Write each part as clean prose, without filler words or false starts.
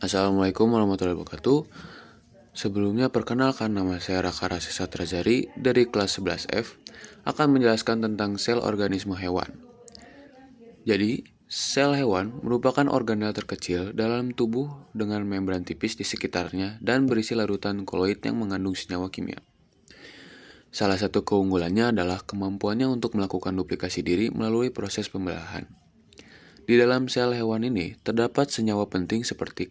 Assalamualaikum warahmatullahi wabarakatuh. Sebelumnya perkenalkan, nama saya Raka Rasesa Trajari dari kelas 11F akan menjelaskan tentang sel organisme hewan. Jadi, sel hewan merupakan organel terkecil dalam tubuh dengan membran tipis di sekitarnya dan berisi larutan koloid yang mengandung senyawa kimia. Salah satu keunggulannya adalah kemampuannya untuk melakukan duplikasi diri melalui proses pembelahan. Di dalam sel hewan ini terdapat senyawa penting seperti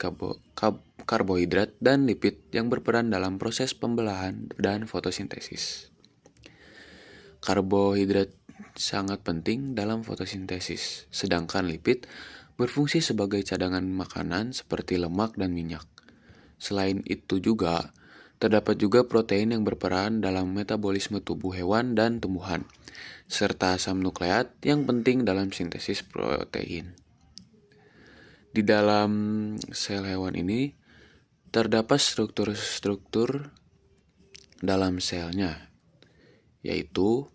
karbohidrat dan lipid yang berperan dalam proses pembelahan dan fotosintesis. Karbohidrat sangat penting dalam fotosintesis, sedangkan lipid berfungsi sebagai cadangan makanan seperti lemak dan minyak. Selain itu juga, terdapat juga protein yang berperan dalam metabolisme tubuh hewan dan tumbuhan, serta asam nukleat yang penting dalam sintesis protein. Di dalam sel hewan ini terdapat struktur-struktur dalam selnya, yaitu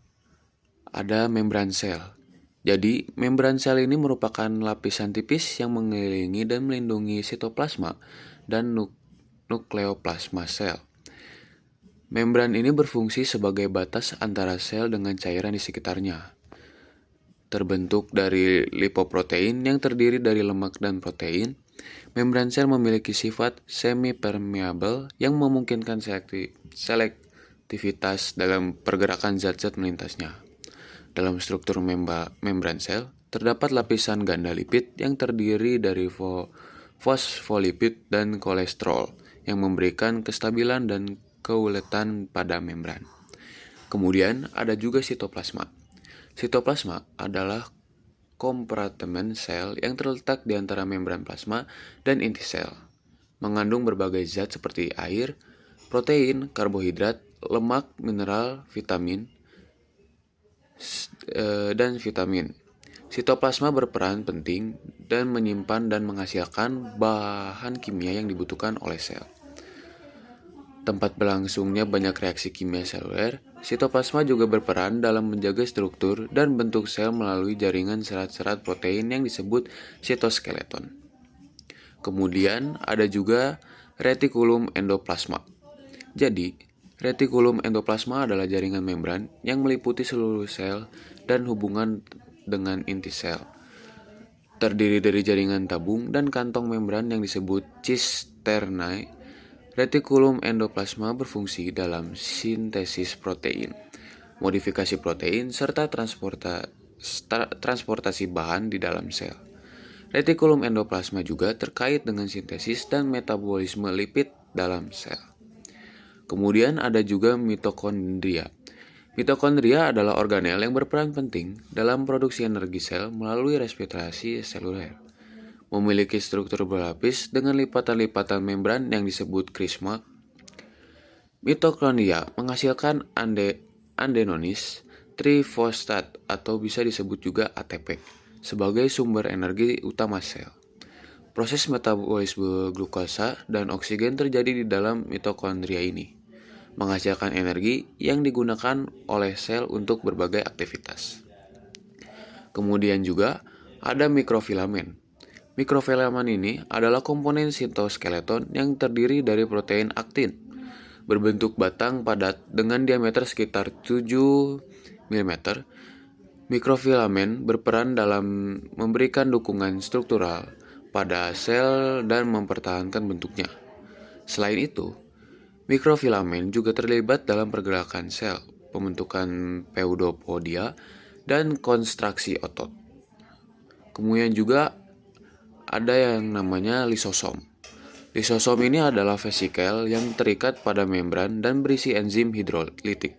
ada membran sel. Jadi, membran sel ini merupakan lapisan tipis yang mengelilingi dan melindungi sitoplasma dan nukleoplasma sel. Membran ini berfungsi sebagai batas antara sel dengan cairan di sekitarnya. Terbentuk dari lipoprotein yang terdiri dari lemak dan protein, membran sel memiliki sifat semi-permeable yang memungkinkan selektivitas dalam pergerakan zat-zat melintasnya. Dalam struktur membran sel, terdapat lapisan ganda lipid yang terdiri dari fosfolipid dan kolesterol yang memberikan kestabilan dan keuletan pada membran. Kemudian ada juga sitoplasma. Sitoplasma adalah kompartemen sel yang terletak di antara membran plasma dan inti sel. Mengandung berbagai zat seperti air, protein, karbohidrat, lemak, mineral, vitamin, dan vitamin. Sitoplasma berperan penting dan menyimpan dan menghasilkan bahan kimia yang dibutuhkan oleh sel. Tempat berlangsungnya banyak reaksi kimia seluler, sitoplasma juga berperan dalam menjaga struktur dan bentuk sel melalui jaringan serat-serat protein yang disebut sitoskeleton. Kemudian ada juga retikulum endoplasma. Jadi, retikulum endoplasma adalah jaringan membran yang meliputi seluruh sel dan hubungan dengan inti sel. Terdiri dari jaringan tabung dan kantong membran yang disebut cisternae. Retikulum endoplasma berfungsi dalam sintesis protein, modifikasi protein, serta transportasi bahan di dalam sel. Retikulum endoplasma juga terkait dengan sintesis dan metabolisme lipid dalam sel. Kemudian ada juga mitokondria. Mitokondria adalah organel yang berperan penting dalam produksi energi sel melalui respirasi seluler. Memiliki struktur berlapis dengan lipatan-lipatan membran yang disebut krisma. Mitokondria menghasilkan adenonis trifosfat atau bisa disebut juga ATP sebagai sumber energi utama sel. Proses metabolisme glukosa dan oksigen terjadi di dalam mitokondria ini, menghasilkan energi yang digunakan oleh sel untuk berbagai aktivitas. Kemudian juga ada mikrofilamen. Mikrofilamen ini adalah komponen sitoskeleton yang terdiri dari protein aktin, berbentuk batang padat dengan diameter sekitar 7 mm. Mikrofilamen berperan dalam memberikan dukungan struktural pada sel dan mempertahankan bentuknya. Selain itu, mikrofilamen juga terlibat dalam pergerakan sel, pembentukan pseudopodia, dan konstruksi otot. Kemudian juga ada yang namanya lisosom. Lisosom ini adalah vesikel yang terikat pada membran dan berisi enzim hidrolitik.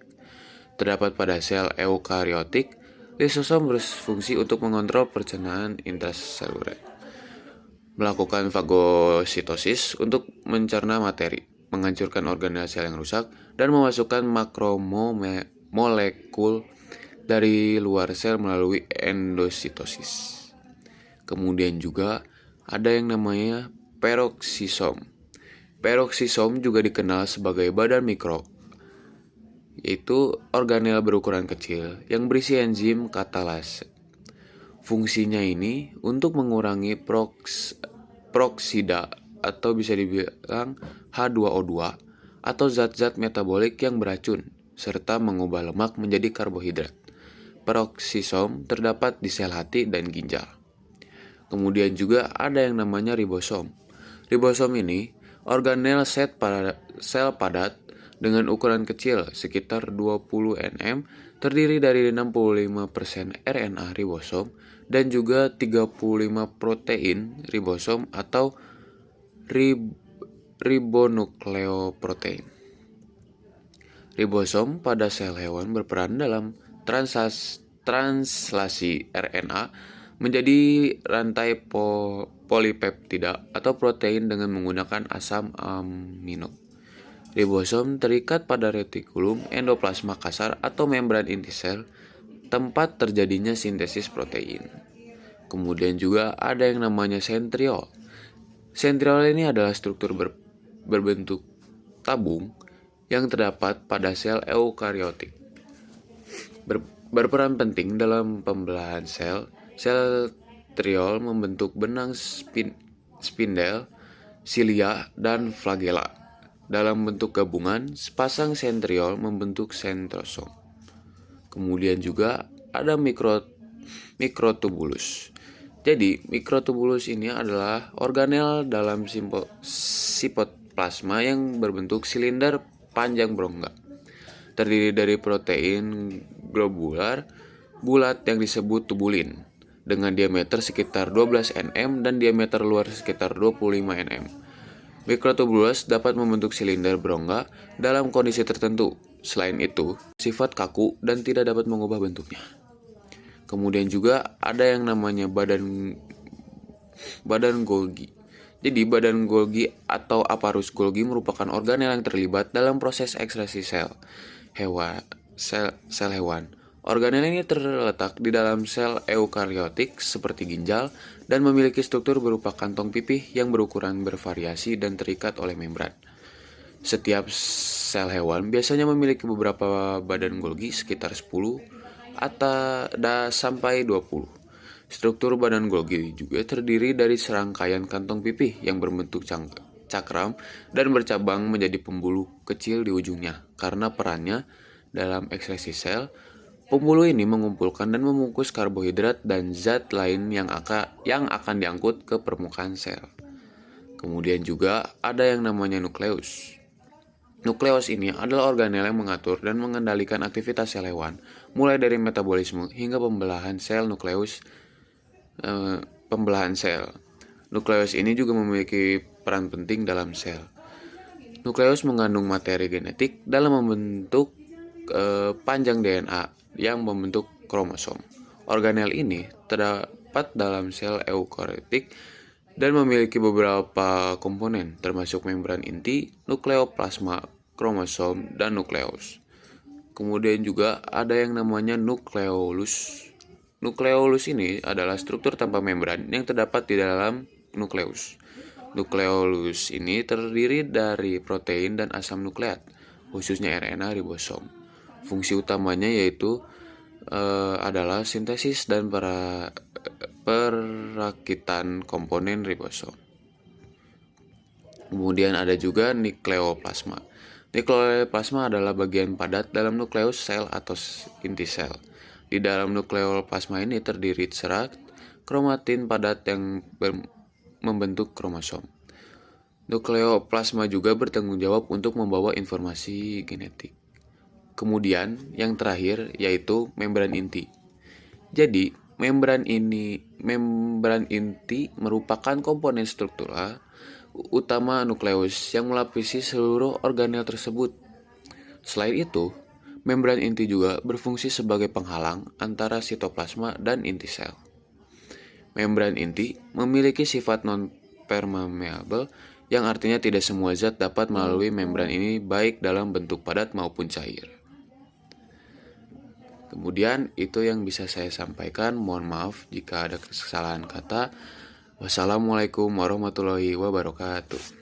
Terdapat pada sel eukariotik, lisosom berfungsi untuk mengontrol pencernaan intraseluler, melakukan fagositosis untuk mencerna materi, menghancurkan organel sel yang rusak, dan memasukkan makromolekul dari luar sel melalui endositosis. Kemudian juga ada yang namanya peroksisom. Peroksisom juga dikenal sebagai badan mikro, yaitu organel berukuran kecil yang berisi enzim katalase. Fungsinya ini untuk mengurangi atau bisa dibilang H2O2 atau zat-zat metabolik yang beracun serta mengubah lemak menjadi karbohidrat. Peroksisom terdapat di sel hati dan ginjal. Kemudian juga ada yang namanya ribosom. Ribosom ini organel sel padat dengan ukuran kecil sekitar 20 nm, terdiri dari 65% RNA ribosom dan juga 35 protein ribosom atau ribonukleoprotein. Ribosom pada sel hewan berperan dalam translasi RNA menjadi rantai polipeptida atau protein dengan menggunakan asam amino. Ribosom terikat pada retikulum endoplasma kasar atau membran inti sel, tempat terjadinya sintesis protein. Kemudian juga ada yang namanya sentriol. Sentriol ini adalah struktur berbentuk tabung yang terdapat pada sel eukariotik. Berperan penting dalam pembelahan sel. Sel triol membentuk benang spindel, silia, dan flagela. Dalam bentuk gabungan, sepasang sentriol membentuk sentrosom. Kemudian juga ada mikrotubulus. Jadi, mikrotubulus ini adalah organel dalam sitoplasma yang berbentuk silinder panjang berongga. Terdiri dari protein globular bulat yang disebut tubulin dengan diameter sekitar 12 nm dan diameter luar sekitar 25 nm. Mikrotubulus dapat membentuk silinder berongga dalam kondisi tertentu. Selain itu, sifat kaku dan tidak dapat mengubah bentuknya. Kemudian juga ada yang namanya badan Golgi. Jadi badan Golgi atau aparus Golgi merupakan organel yang terlibat dalam proses ekskresi sel hewan. Organel ini terletak di dalam sel eukariotik seperti ginjal dan memiliki struktur berupa kantong pipih yang berukuran bervariasi dan terikat oleh membran. Setiap sel hewan biasanya memiliki beberapa badan Golgi sekitar 10 atau sampai 20. Struktur badan Golgi juga terdiri dari serangkaian kantong pipih yang berbentuk cakram dan bercabang menjadi pembuluh kecil di ujungnya. Karena perannya dalam ekskresi sel, pembuluh ini mengumpulkan dan membungkus karbohidrat dan zat lain yang akan diangkut ke permukaan sel. Kemudian juga ada yang namanya nukleus. Nukleus ini adalah organel yang mengatur dan mengendalikan aktivitas sel hewan, mulai dari metabolisme hingga pembelahan sel. Nukleus ini juga memiliki peran penting dalam sel. Nukleus mengandung materi genetik dalam membentuk panjang DNA yang membentuk kromosom. Organel ini terdapat dalam sel eukariotik dan memiliki beberapa komponen, termasuk membran inti, nukleoplasma, kromosom, dan nukleus. Kemudian juga ada yang namanya nukleolus. Nukleolus ini adalah struktur tanpa membran yang terdapat di dalam nukleus. Nukleolus ini terdiri dari protein dan asam nukleat, khususnya RNA ribosom. Fungsi utamanya yaitu adalah sintesis dan perakitan komponen ribosom. Kemudian ada juga nukleoplasma. Nukleoplasma adalah bagian padat dalam nukleus sel atau inti sel. Di dalam nukleoplasma ini terdiri serat kromatin padat yang membentuk kromosom. Nukleoplasma juga bertanggung jawab untuk membawa informasi genetik. Kemudian yang terakhir yaitu membran inti. Jadi membran inti merupakan komponen struktural utama nukleus yang melapisi seluruh organel tersebut. Selain itu, membran inti juga berfungsi sebagai penghalang antara sitoplasma dan inti sel. Membran inti memiliki sifat non-permeable yang artinya tidak semua zat dapat melalui membran ini baik dalam bentuk padat maupun cair. Kemudian itu yang bisa saya sampaikan. Mohon maaf jika ada kesalahan kata. Wassalamualaikum warahmatullahi wabarakatuh.